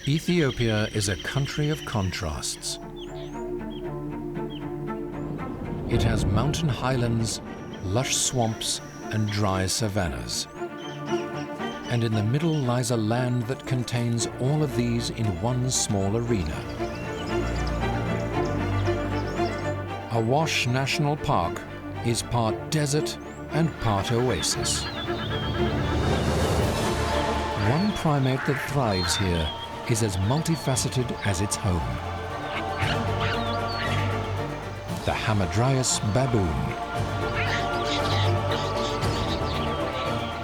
Ethiopia is a country of contrasts. It has mountain highlands, lush swamps, and dry savannas. And in the middle lies a land that contains all of these in one small arena. Awash National Park is part desert and part oasis. One primate that thrives here is as multifaceted as its home. The Hamadryas Baboon.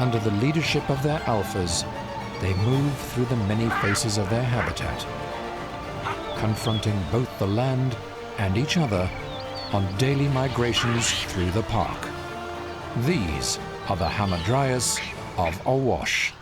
Under the leadership of their alphas, they move through the many faces of their habitat, confronting both the land and each other on daily migrations through the park. These are the Hamadryas of Awash.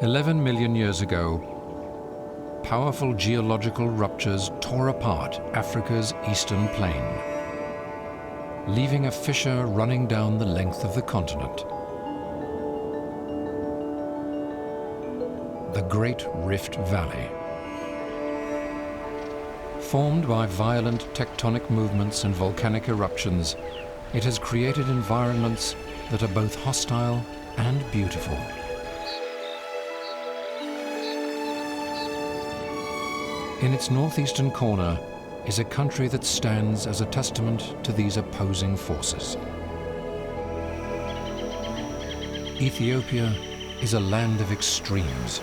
"11 million years ago, powerful geological ruptures tore apart Africa's eastern plain, leaving a fissure running down the length of the continent. The Great Rift Valley. Formed by violent tectonic movements and volcanic eruptions, it has created environments that are both hostile and beautiful. In its northeastern corner is a country that stands as a testament to these opposing forces. Ethiopia is a land of extremes.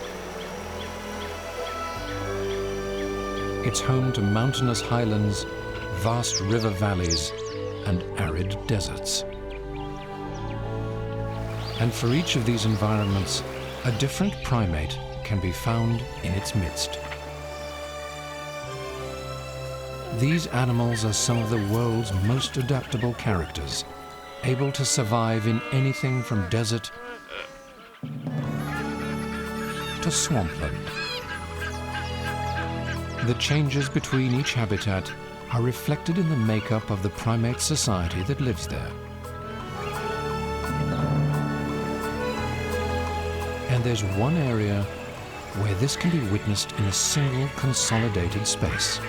It's home to mountainous highlands, vast river valleys, and arid deserts. And for each of these environments, a different primate can be found in its midst. These animals are some of the world's most adaptable characters, able to survive in anything from desert to swampland. The changes between each habitat are reflected in the makeup of the primate society that lives there. And there's one area where this can be witnessed in a single consolidated space.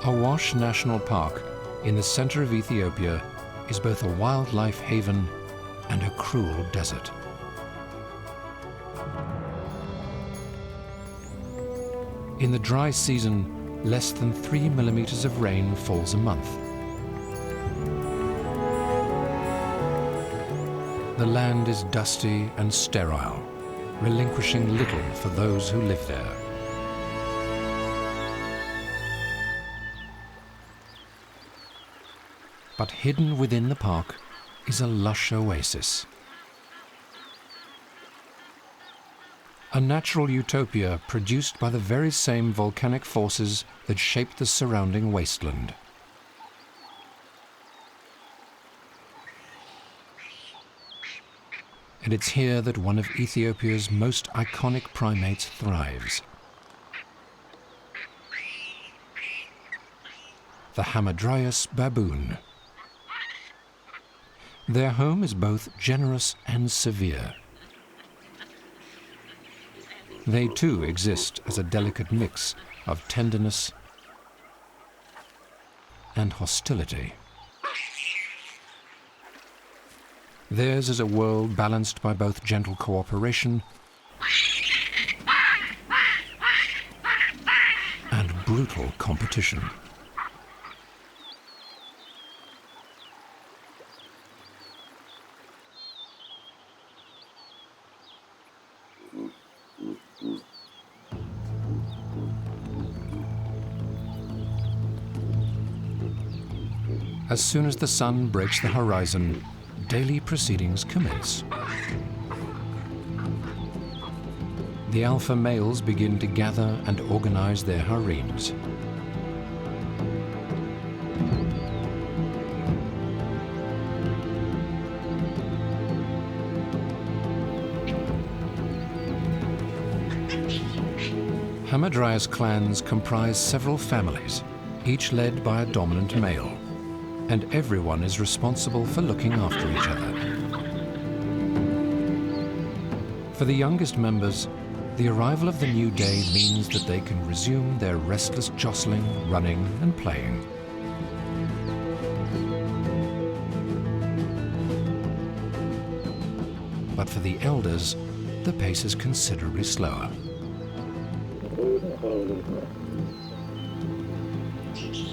Awash National Park, in the center of Ethiopia, is both a wildlife haven and a cruel desert. In the dry season, less than 3 millimeters of rain falls a month. The land is dusty and sterile, relinquishing little for those who live there. But hidden within the park is a lush oasis. A natural utopia produced by the very same volcanic forces that shaped the surrounding wasteland. And it's here that one of Ethiopia's most iconic primates thrives. The Hamadryas Baboon. Their home is both generous and severe. They too exist as a delicate mix of tenderness and hostility. Theirs is a world balanced by both gentle cooperation and brutal competition. As soon as the sun breaks the horizon, daily proceedings commence. The alpha males begin to gather and organize their harems. Hamadryas clans comprise several families, each led by a dominant male, and everyone is responsible for looking after each other. For the youngest members, the arrival of the new day means that they can resume their restless jostling, running, and playing. But for the elders, the pace is considerably slower.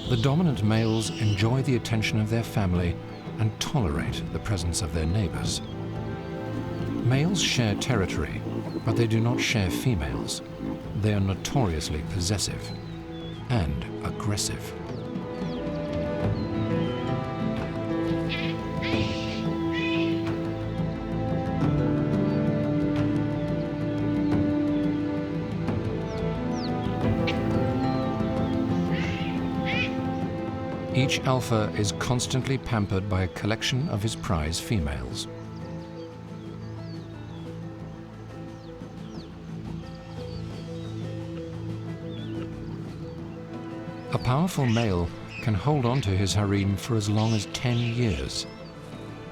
The dominant males enjoy the attention of their family and tolerate the presence of their neighbors. Males share territory, but they do not share females. They are notoriously possessive and aggressive. Each alpha is constantly pampered by a collection of his prize females. A powerful male can hold on to his harem for as long as 10 years,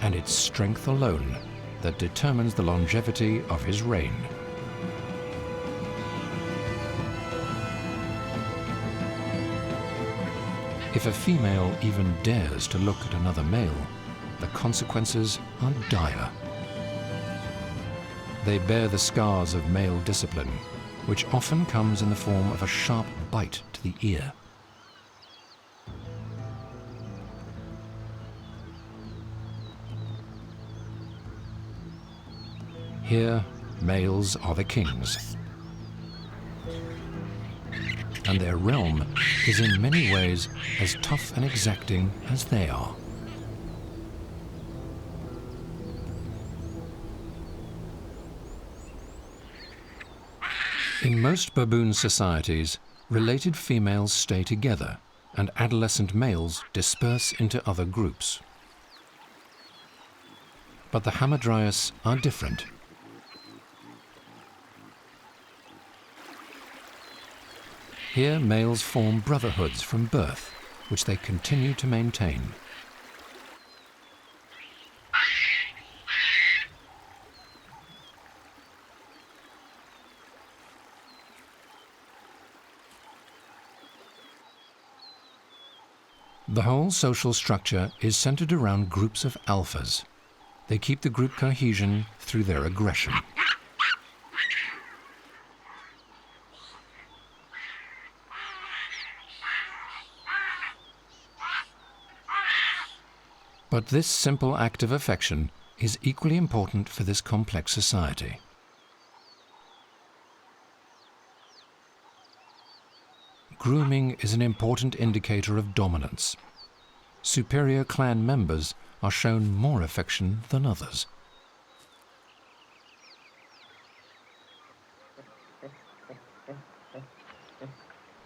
and it's strength alone that determines the longevity of his reign. If a female even dares to look at another male, the consequences are dire. They bear the scars of male discipline, which often comes in the form of a sharp bite to the ear. Here, males are the kings, and their realm is in many ways as tough and exacting as they are. In most baboon societies, related females stay together and adolescent males disperse into other groups. But the Hamadryas are different. Here, males form brotherhoods from birth, which they continue to maintain. The whole social structure is centered around groups of alphas. They keep the group cohesion through their aggression. But this simple act of affection is equally important for this complex society. Grooming is an important indicator of dominance. Superior clan members are shown more affection than others.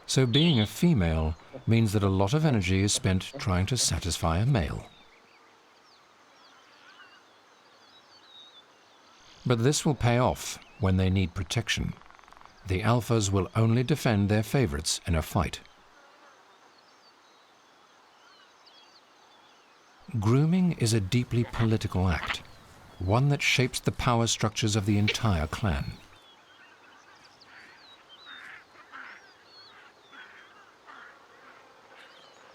So being a female means that a lot of energy is spent trying to satisfy a male. But this will pay off when they need protection. The alphas will only defend their favorites in a fight. Grooming is a deeply political act, one that shapes the power structures of the entire clan.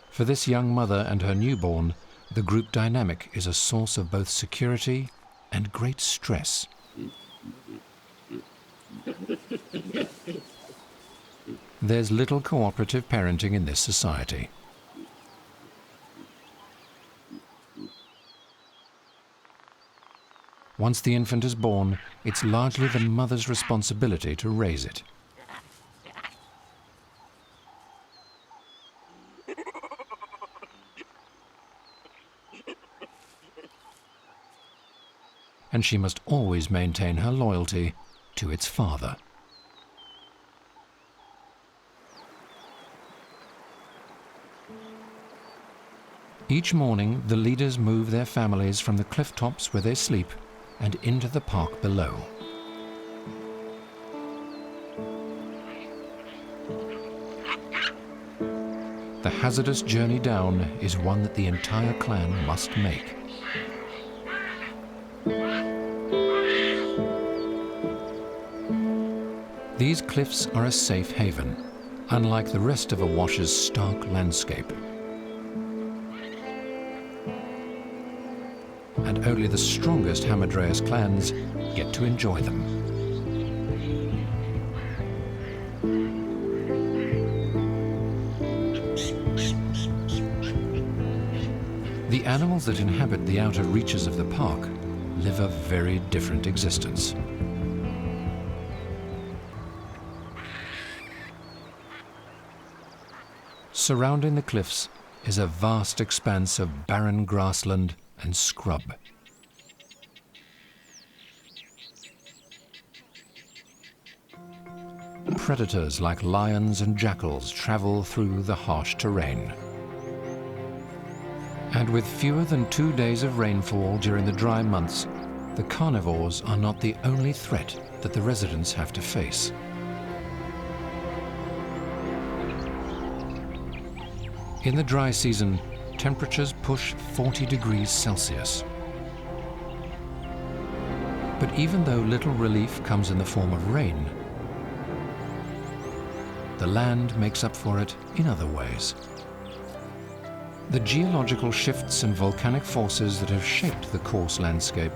For this young mother and her newborn, the group dynamic is a source of both security and great stress. There's little cooperative parenting in this society. Once the infant is born, it's largely the mother's responsibility to raise it. and she must always maintain her loyalty to its father. Each morning, the leaders move their families from the cliff tops where they sleep and into the park below. The hazardous journey down is one that the entire clan must make. These cliffs are a safe haven, unlike the rest of Awash's stark landscape. And only the strongest Hamadryas clans get to enjoy them. The animals that inhabit the outer reaches of the park live a very different existence. Surrounding the cliffs is a vast expanse of barren grassland and scrub. Predators like lions and jackals travel through the harsh terrain. And with fewer than 2 days of rainfall during the dry months, the carnivores are not the only threat that the residents have to face. In the dry season, temperatures push 40 degrees Celsius. But even though little relief comes in the form of rain, the land makes up for it in other ways. The geological shifts and volcanic forces that have shaped the coarse landscape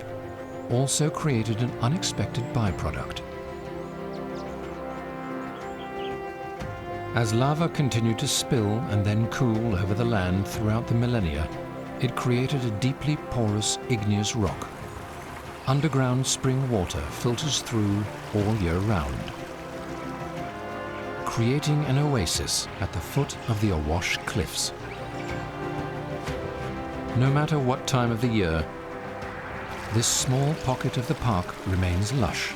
also created an unexpected byproduct. As lava continued to spill and then cool over the land throughout the millennia, it created a deeply porous igneous rock. Underground spring water filters through all year round, creating an oasis at the foot of the Awash cliffs. No matter what time of the year, this small pocket of the park remains lush,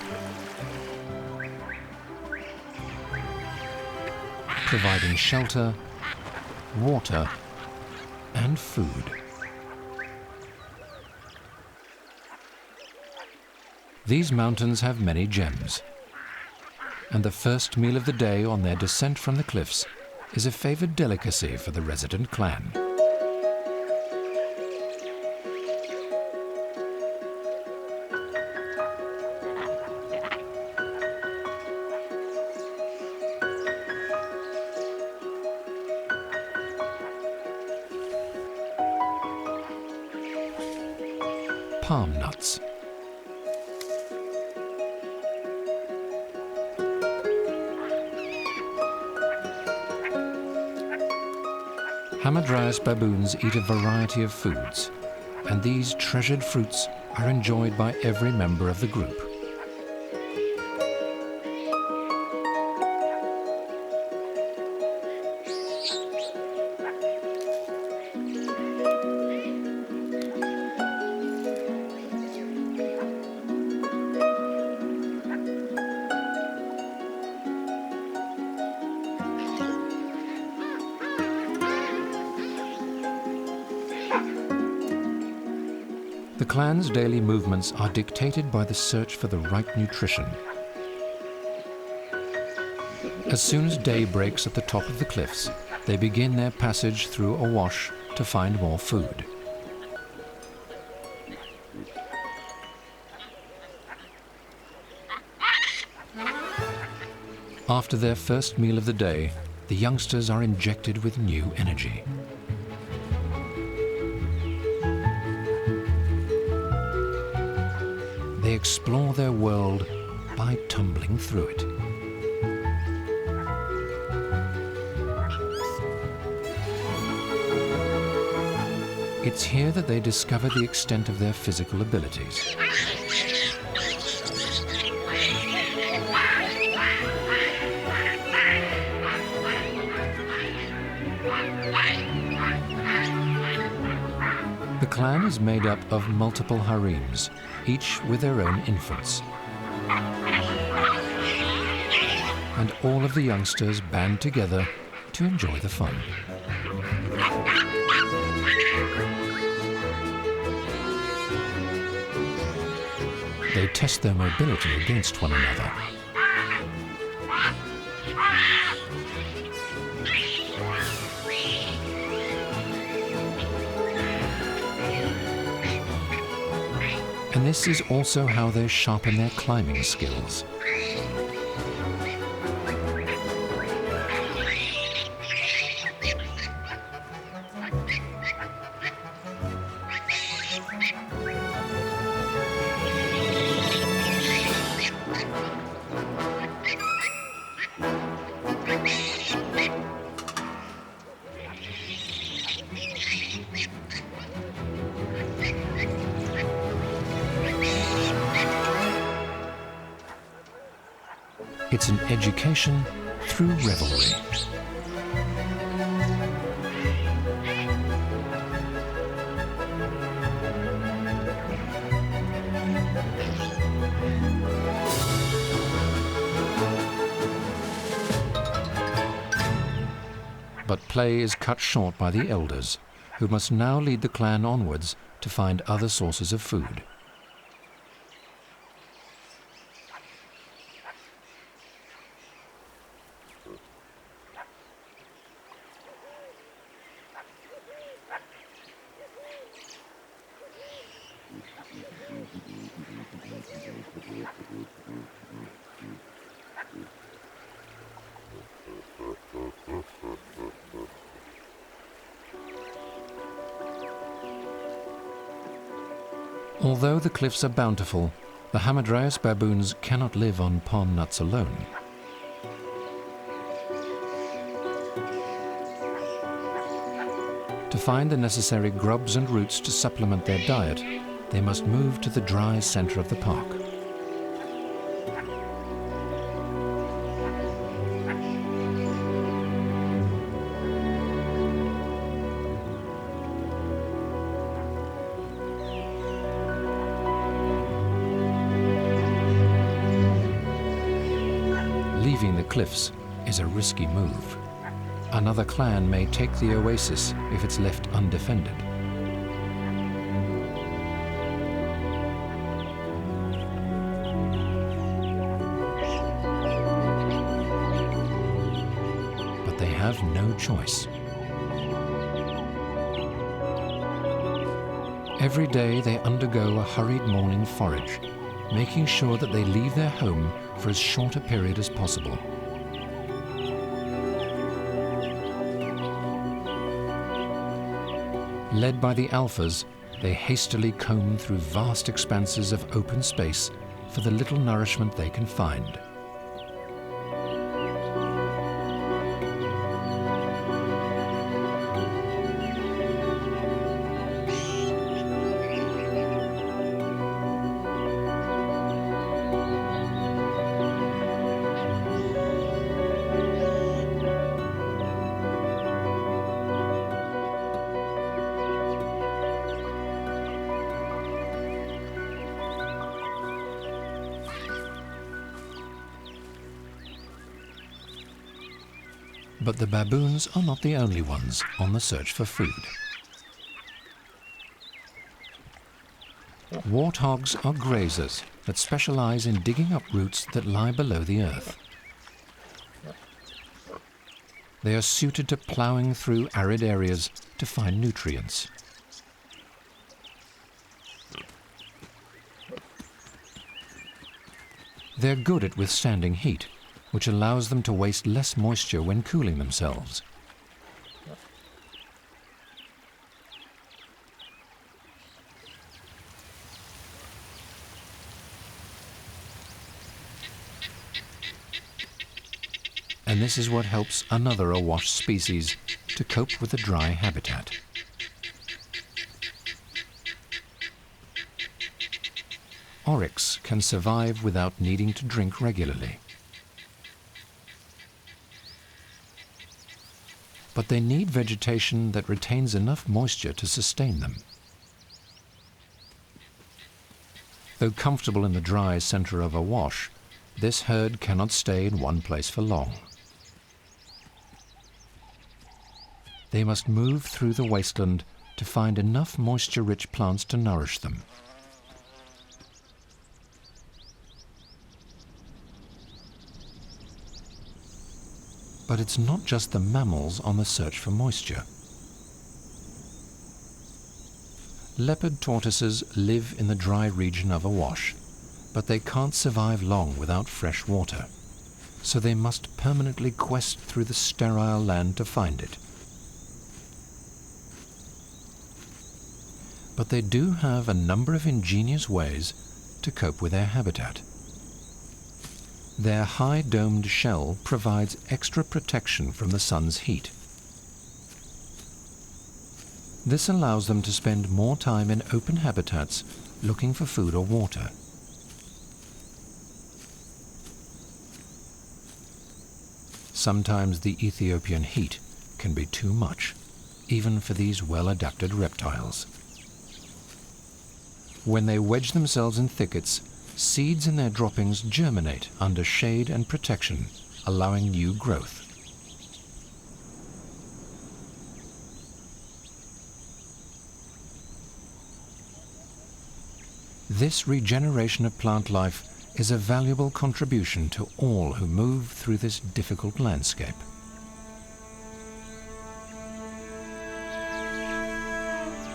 providing shelter, water, and food. These mountains have many gems, and the first meal of the day on their descent from the cliffs is a favored delicacy for the resident clan. Palm nuts. Hamadryas baboons eat a variety of foods, and these treasured fruits are enjoyed by every member of the group. The clan's daily movements are dictated by the search for the right nutrition. As soon as day breaks at the top of the cliffs, they begin their passage through Awash to find more food. After their first meal of the day, the youngsters are injected with new energy. They explore their world by tumbling through it. It's here that they discover the extent of their physical abilities. The clan is made up of multiple harems, each with their own infants. And all of the youngsters band together to enjoy the fun. They test their mobility against one another. And this is also how they sharpen their climbing skills. It's an education through revelry. But play is cut short by the elders, who must now lead the clan onwards to find other sources of food. Although the cliffs are bountiful, the Hamadryas baboons cannot live on palm nuts alone. To find the necessary grubs and roots to supplement their diet, they must move to the dry center of the park. Leaving the cliffs is a risky move. Another clan may take the oasis if it's left undefended. But they have no choice. Every day they undergo a hurried morning forage, making sure that they leave their home for as short a period as possible. Led by the alphas, they hastily comb through vast expanses of open space for the little nourishment they can find. But the baboons are not the only ones on the search for food. Warthogs are grazers that specialize in digging up roots that lie below the earth. They are suited to plowing through arid areas to find nutrients. They're good at withstanding heat, which allows them to waste less moisture when cooling themselves. And this is what helps another Awash species to cope with the dry habitat. Oryx can survive without needing to drink regularly. But they need vegetation that retains enough moisture to sustain them. Though comfortable in the dry center of Awash, this herd cannot stay in one place for long. They must move through the wasteland to find enough moisture-rich plants to nourish them. But it's not just the mammals on the search for moisture. Leopard tortoises live in the dry region of Awash, but they can't survive long without fresh water, so they must permanently quest through the sterile land to find it. But they do have a number of ingenious ways to cope with their habitat. Their high-domed shell provides extra protection from the sun's heat. This allows them to spend more time in open habitats looking for food or water. Sometimes the Ethiopian heat can be too much, even for these well-adapted reptiles. When they wedge themselves in thickets, seeds in their droppings germinate under shade and protection, allowing new growth. This regeneration of plant life is a valuable contribution to all who move through this difficult landscape.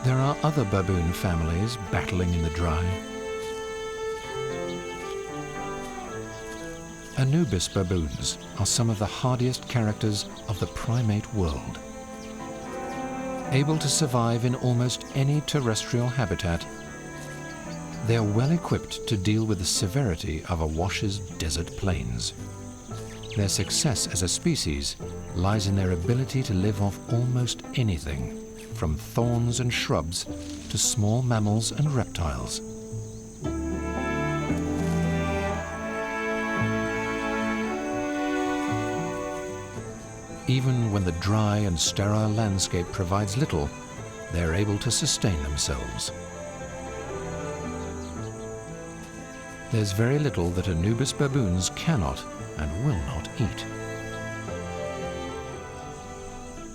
There are other baboon families battling in the dry. Anubis baboons are some of the hardiest characters of the primate world. Able to survive in almost any terrestrial habitat, they are well equipped to deal with the severity of Awash's desert plains. Their success as a species lies in their ability to live off almost anything, from thorns and shrubs to small mammals and reptiles. Even when the dry and sterile landscape provides little, they are able to sustain themselves. There's very little that Anubis baboons cannot and will not eat.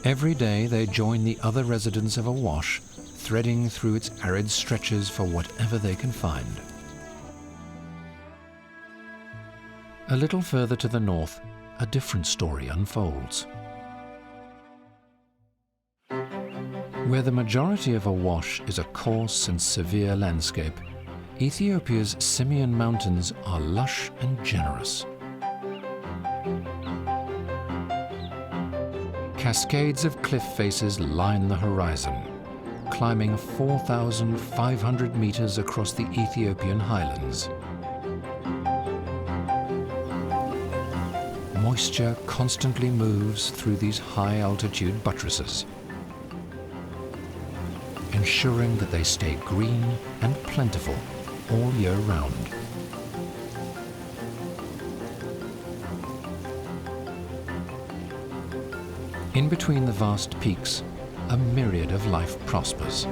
Every day they join the other residents of Awash, threading through its arid stretches for whatever they can find. A little further to the north, a different story unfolds. Where the majority of Awash is a coarse and severe landscape, Ethiopia's Simien Mountains are lush and generous. Cascades of cliff faces line the horizon, climbing 4,500 meters across the Ethiopian highlands. Moisture constantly moves through these high-altitude buttresses, ensuring that they stay green and plentiful all year round. In between the vast peaks, a myriad of life prospers.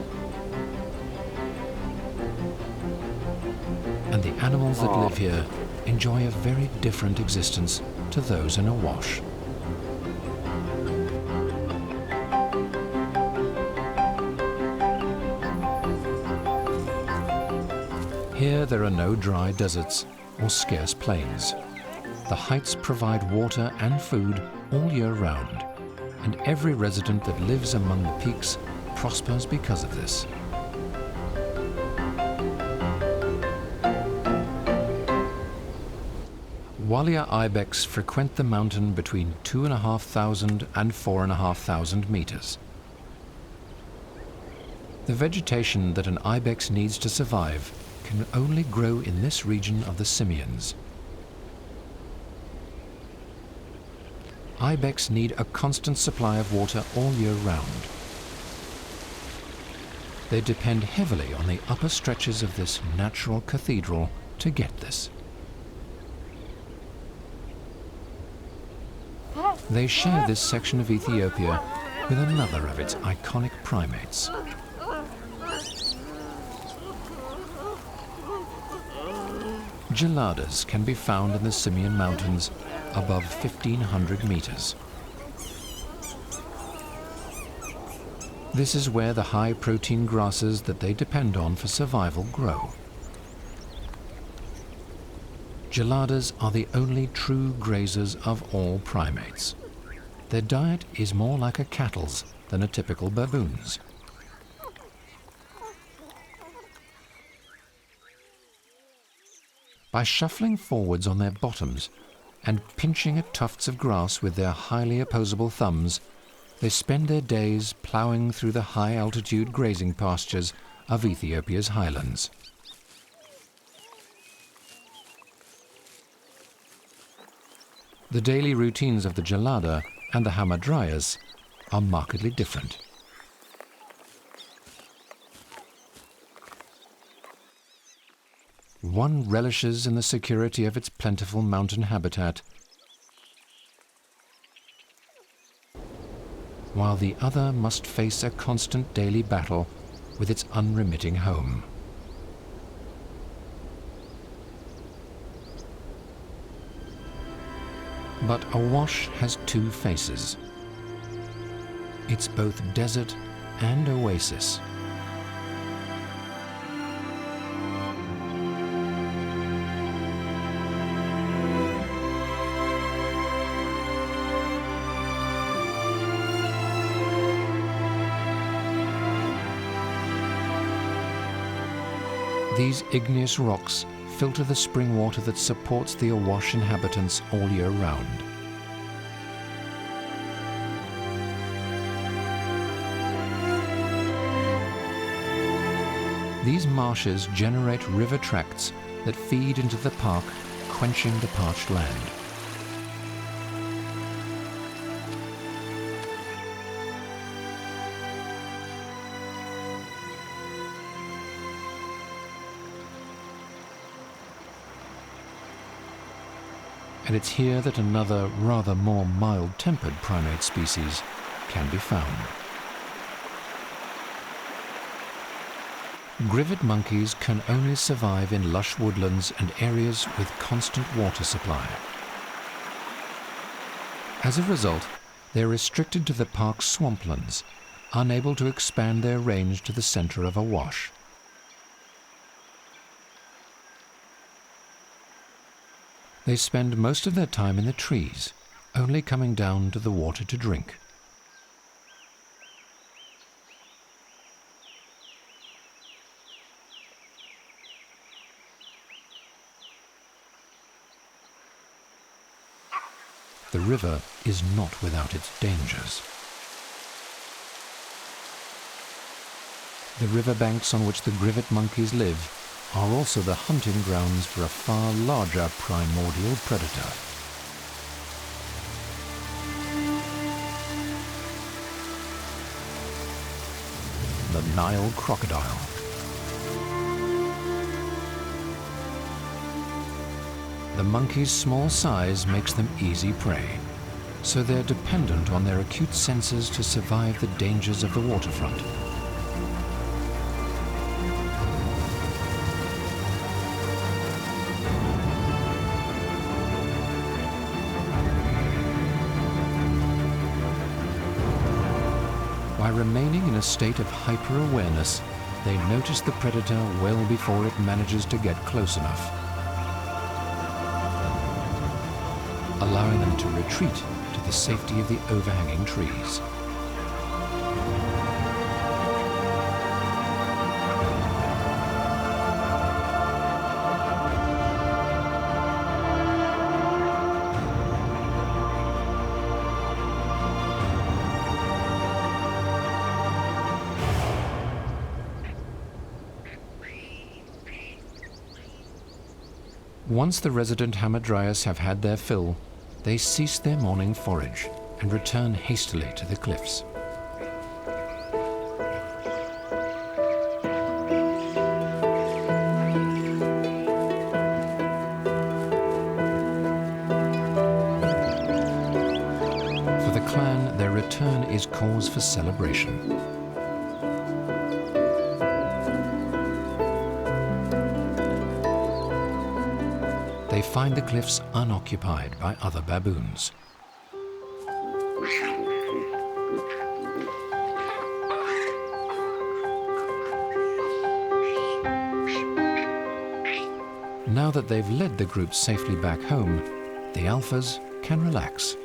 And the animals that live here enjoy a very different existence to those in Awash. Here there are no dry deserts or scarce plains. The heights provide water and food all year round, and every resident that lives among the peaks prospers because of this. Walia ibex frequent the mountain between 2,500 and 4,500 meters. The vegetation that an ibex needs to survive can only grow in this region of the simians. Ibex need a constant supply of water all year round. They depend heavily on the upper stretches of this natural cathedral to get this. They share this section of Ethiopia with another of its iconic primates. Geladas can be found in the Simien Mountains above 1,500 meters. This is where the high-protein grasses that they depend on for survival grow. Geladas are the only true grazers of all primates. Their diet is more like a cattle's than a typical baboon's. By shuffling forwards on their bottoms and pinching at tufts of grass with their highly opposable thumbs, they spend their days ploughing through the high-altitude grazing pastures of Ethiopia's highlands. The daily routines of the Gelada and the Hamadryas are markedly different. One relishes in the security of its plentiful mountain habitat, while the other must face a constant daily battle with its unremitting home. But Awash has two faces. It's both desert and oasis. These igneous rocks filter the spring water that supports the Awash inhabitants all year round. These marshes generate river tracts that feed into the park, quenching the parched land. And it's here that another, rather more mild-tempered primate species can be found. Grivet monkeys can only survive in lush woodlands and areas with constant water supply. As a result, they're restricted to the park's swamplands, unable to expand their range to the center of Awash. They spend most of their time in the trees, only coming down to the water to drink. The river is not without its dangers. The riverbanks on which the Grivet monkeys live are also the hunting grounds for a far larger primordial predator. The Nile crocodile. The monkey's small size makes them easy prey, so they're dependent on their acute senses to survive the dangers of the waterfront. By remaining in a state of hyper-awareness, they notice the predator well before it manages to get close enough, allowing them to retreat to the safety of the overhanging trees. Once the resident Hamadryas have had their fill, they cease their morning forage and return hastily to the cliffs. For the clan, their return is cause for celebration. they find the cliffs unoccupied by other baboons. Now that they've led the group safely back home, the alphas can relax.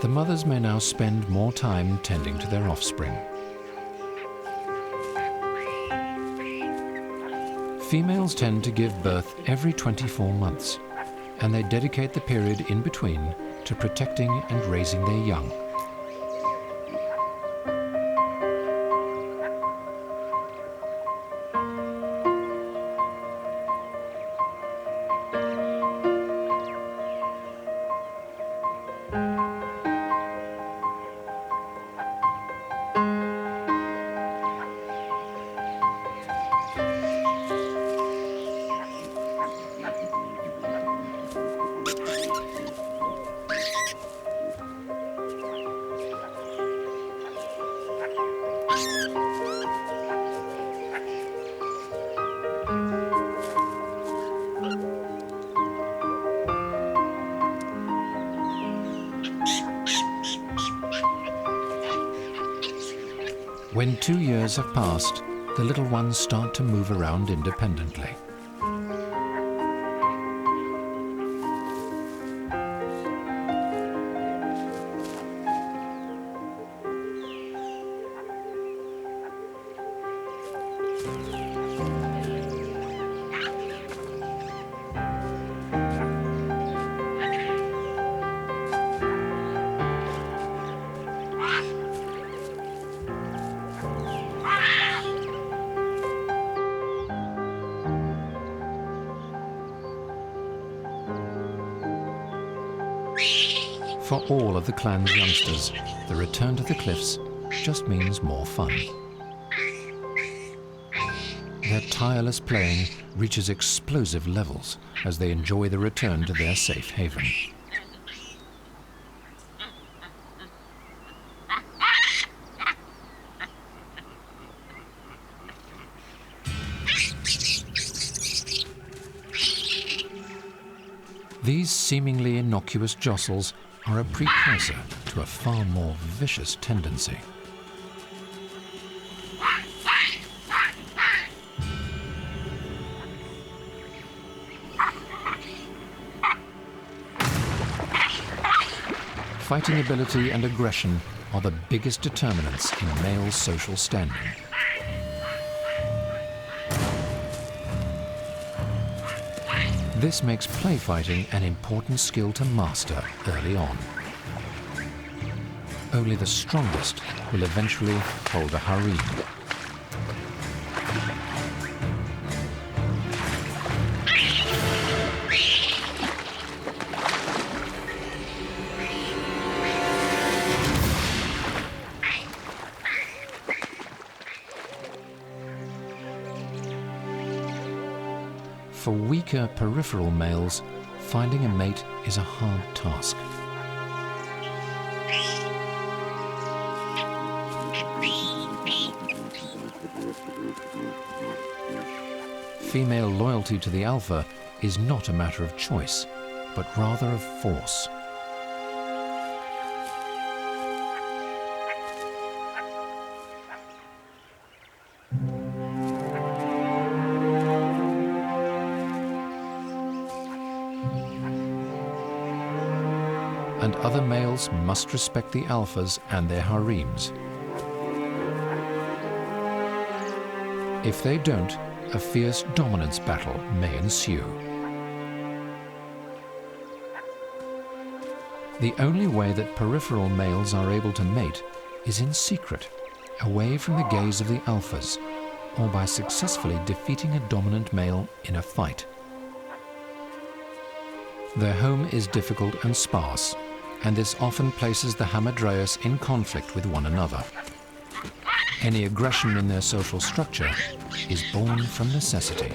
The mothers may now spend more time tending to their offspring. Females tend to give birth every 24 months, and they dedicate the period in between to protecting and raising their young. When 2 years have passed, the little ones start to move around independently. For all of the clan's youngsters, the return to the cliffs just means more fun. Their tireless playing reaches explosive levels as they enjoy the return to their safe haven. These seemingly innocuous jostles are a precursor to a far more vicious tendency. Fighting ability and aggression are the biggest determinants in male social standing. This makes play fighting an important skill to master early on. Only the strongest will eventually hold a harem. For weaker peripheral males, finding a mate is a hard task. Female loyalty to the alpha is not a matter of choice, but rather of force. And other males must respect the alphas and their harems. If they don't, a fierce dominance battle may ensue. The only way that peripheral males are able to mate is in secret, away from the gaze of the alphas, or by successfully defeating a dominant male in a fight. Their home is difficult and sparse, and this often places the Hamadryas in conflict with one another. Any aggression in their social structure is born from necessity.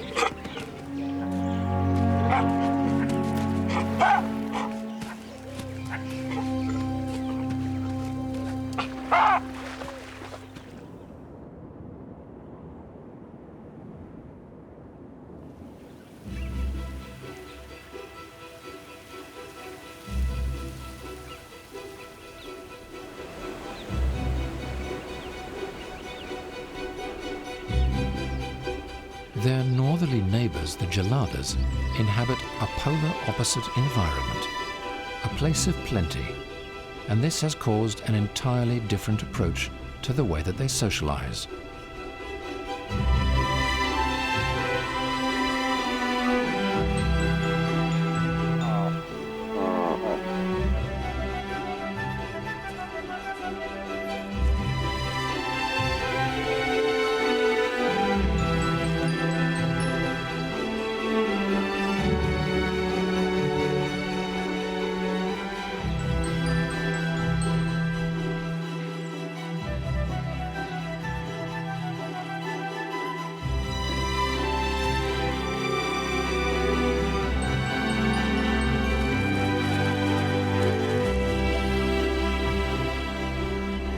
Their northerly neighbors, the Geladas, inhabit a polar opposite environment, a place of plenty, and this has caused an entirely different approach to the way that they socialize.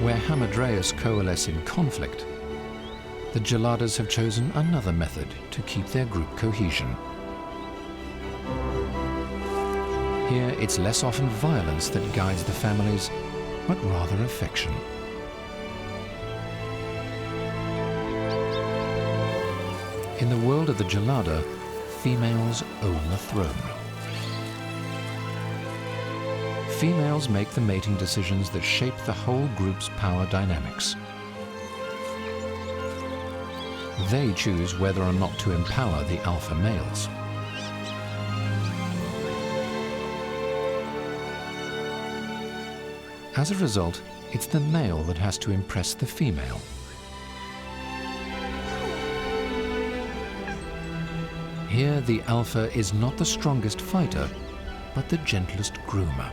Where Hamadryas coalesce in conflict, the Geladas have chosen another method to keep their group cohesion. Here, it's less often violence that guides the families, but rather affection. In the world of the Gelada, females own the throne. Females make the mating decisions that shape the whole group's power dynamics. They choose whether or not to empower the alpha males. As a result, it's the male that has to impress the female. Here, the alpha is not the strongest fighter, but the gentlest groomer.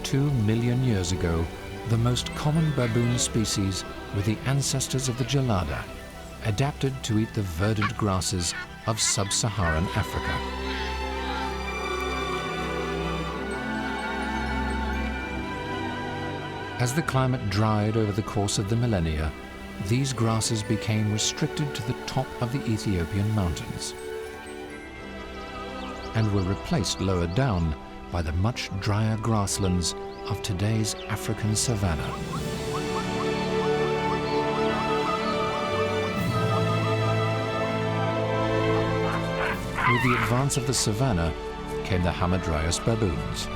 Two million years ago, the most common baboon species were the ancestors of the Gelada, adapted to eat the verdant grasses of sub-Saharan Africa. As the climate dried over the course of the millennia, these grasses became restricted to the top of the Ethiopian mountains and were replaced lower down by the much drier grasslands of today's African savanna. With the advance of the savanna came the Hamadryas Baboons.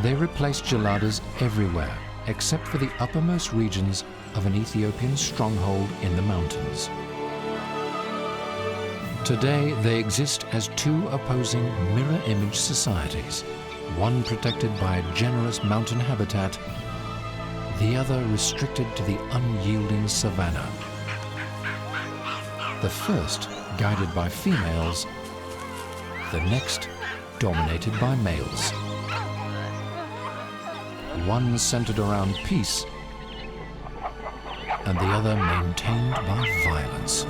They replaced Geladas everywhere, except for the uppermost regions of an Ethiopian stronghold in the mountains. Today, they exist as two opposing mirror-image societies, one protected by a generous mountain habitat, the other restricted to the unyielding savanna. The first guided by females, the next dominated by males. One centered around peace, and the other maintained by violence.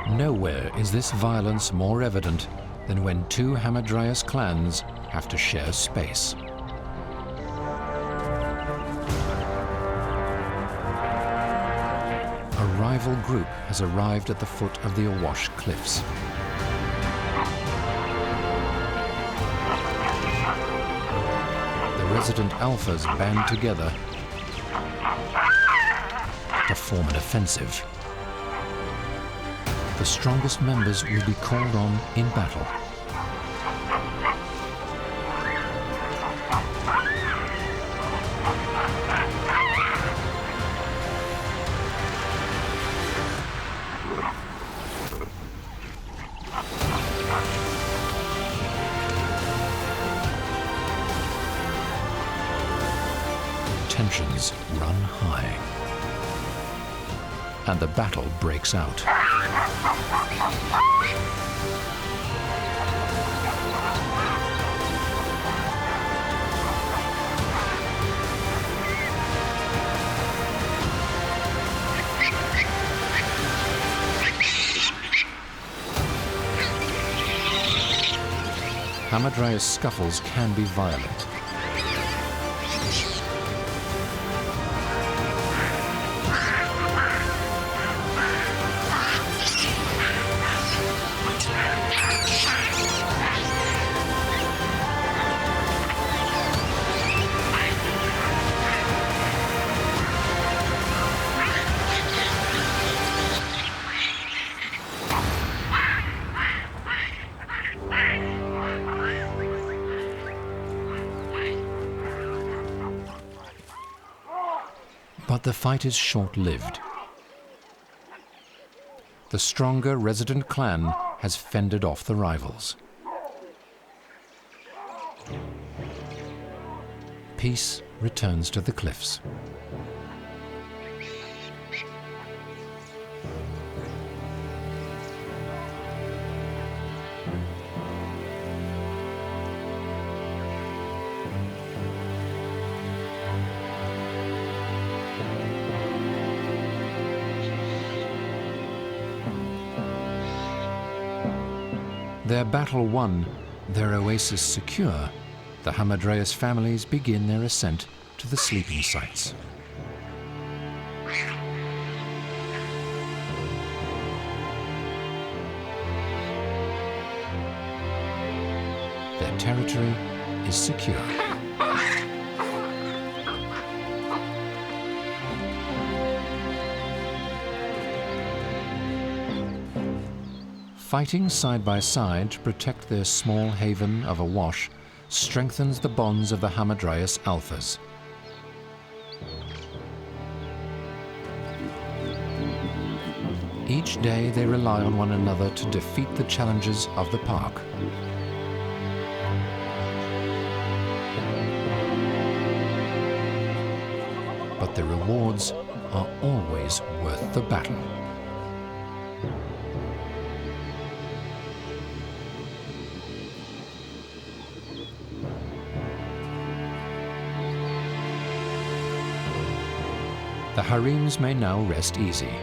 Nowhere is this violence more evident than when two Hamadryas clans have to share space. A rival group has arrived at the foot of the Awash cliffs. The resident alphas band together to form an offensive. The strongest members will be called on in battle. tensions run high, and the battle breaks out. Hamadryas scuffles can be violent. But the fight is short-lived. The stronger resident clan has fended off the rivals. Peace returns to the cliffs. Their battle won, their oasis secure, the Hamadryas families begin their ascent to the sleeping sites. Their territory is secure. Fighting side by side to protect their small haven of Awash strengthens the bonds of the Hamadryas alphas. Each day they rely on one another to defeat the challenges of the park. But the rewards are always worth the battle. The harems may now rest easy,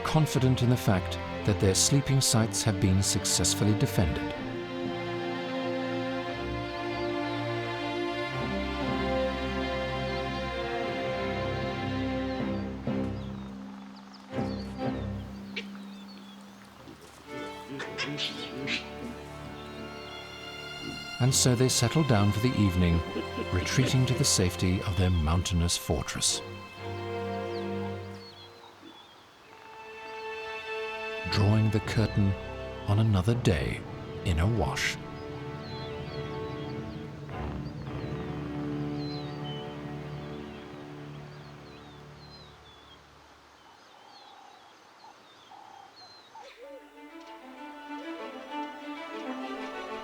confident in the fact that their sleeping sites have been successfully defended. And so they settle down for the evening, retreating to the safety of their mountainous fortress. Drawing the curtain on another day in Awash.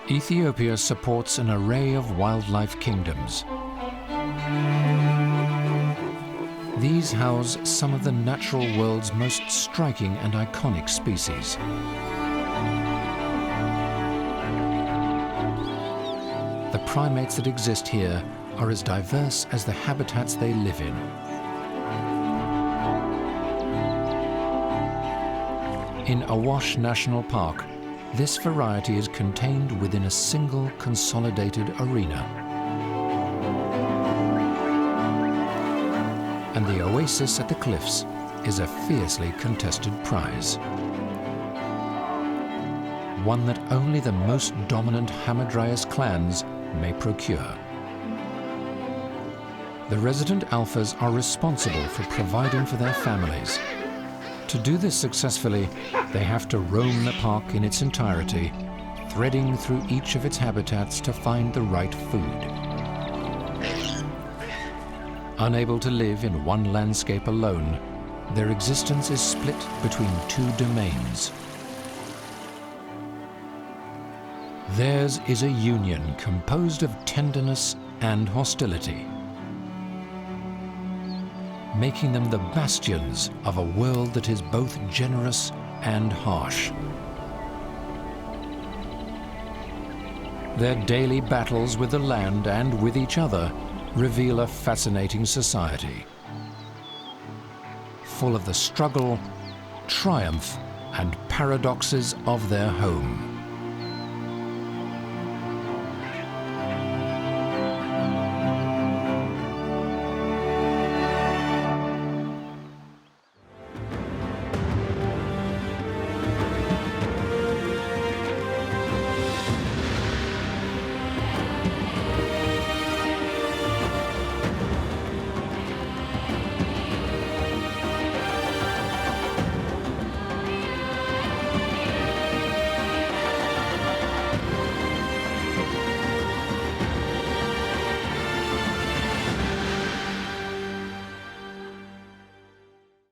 Ethiopia supports an array of wildlife kingdoms. These house some of the natural world's most striking and iconic species. The primates that exist here are as diverse as the habitats they live in. In Awash National Park, this variety is contained within a single consolidated arena. And the oasis at the cliffs is a fiercely contested prize. One that only the most dominant Hamadryas clans may procure. The resident alphas are responsible for providing for their families. To do this successfully, they have to roam the park in its entirety, threading through each of its habitats to find the right food. Unable to live in one landscape alone, their existence is split between two domains. Theirs is a union composed of tenderness and hostility. making them the bastions of a world that is both generous and harsh. Their daily battles with the land and with each other reveal a fascinating society, full of the struggle, triumph, and paradoxes of their home.